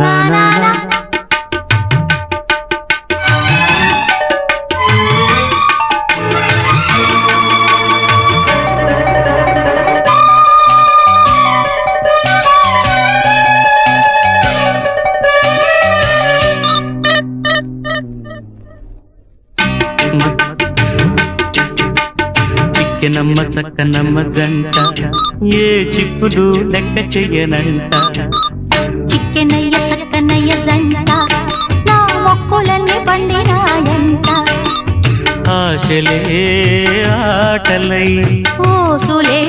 నా నా నా చిక్కెనమ్మ చక్కనమ్మ జంట ఏ చిక్కులు లెక్క చెయ్యనంట చిక్కెనయ్య చక్కనయ్య జంట నా మొక్కులన్నీ పండినాయంట ఆశలే ఆటలై ఊసులే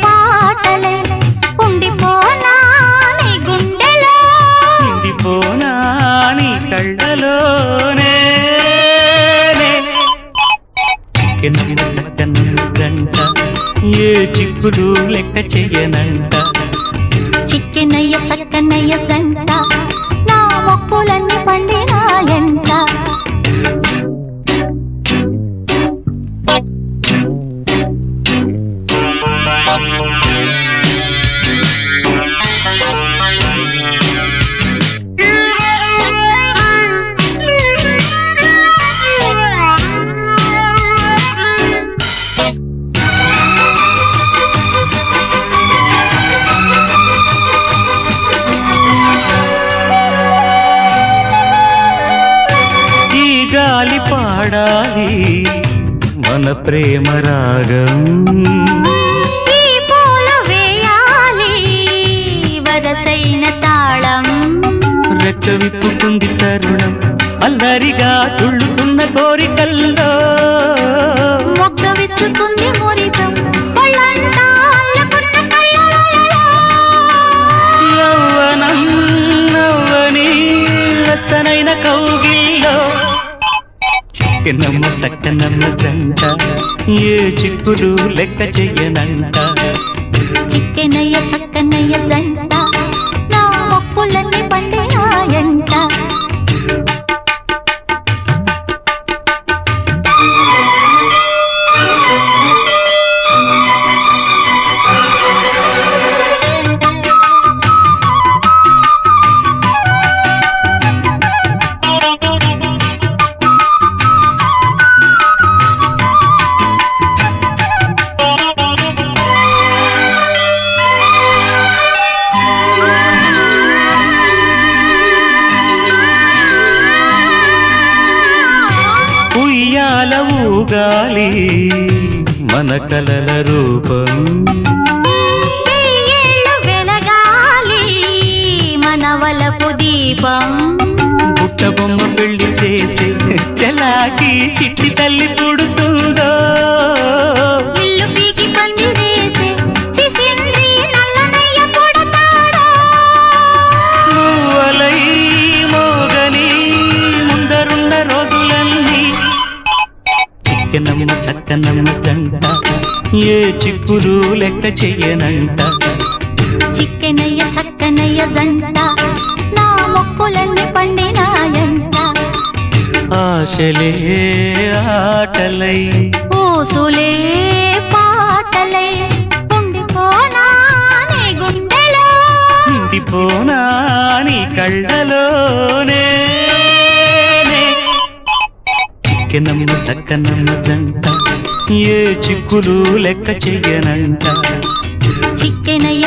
పాటలై ఉండిపోనా నీ గుండెలో ఉండిపోనా నీ కళ్ళలోనే చిక్కెనమ్మ చక్కనమ్మ జంట ఏ చిక్కులు లెక్క చెయ్యనంట చిక్కెనయ్య చక్కనయ్య జంట నా మొక్కులన్నీ పండినాయంట గాలి పాడాలి మన ప్రేమ రాగం ఈ పూలు వేయాలి వరసైన తాళం రెక్క విప్పుకుంది తరుణం అల్లరిగా తుళ్ళుతున్న కోరికల్లో మొగ్గ విచ్చుకుంది మురితం యవ్వనం నవ్వని వెచ్చనైన కౌగిల్లో చిక్కెనమ్మ చక్కనమ్మ జంట ఏ చిక్కులు లెక్క చెయ్యనంట చిక్కెనయ్య చక్కనయ్య జంట నా మొక్కులన్నీ పండినాయంట ఉయ్యాల ఊగాలి మన కలల రూపం వెలగాలి మన వలపు దీపం బుట్ట బొమ్మ పెళ్లి చేసి చలాకి చిట్టి తల్లి పుడుతుందో ఇల్లు పీకి పందిరేసి సిసింద్రి నల్లనయ్య పుడతాడో నువ్వలై మోగని ముందరున్న రోజులన్నీ చిక్కెనమ్మ చక్కనమ్మ జంట ఏ చిక్కులు లెక్క చెయ్యనంట చిక్కెనయ్య చక్కనయ్య జంట నా మొక్కులన్నీ పండినాయంట ఆశలే ఆటలై ఊసులే పాటలై ఉండిపోనా నీ గుండెలో ఉండిపోనా నీ కళ్ళలోనే చిక్కెనమ్మ చక్కనమ్మ జంట ఏ చిక్కులు లెక్క చెయ్యనంట చిక్కెనయ్య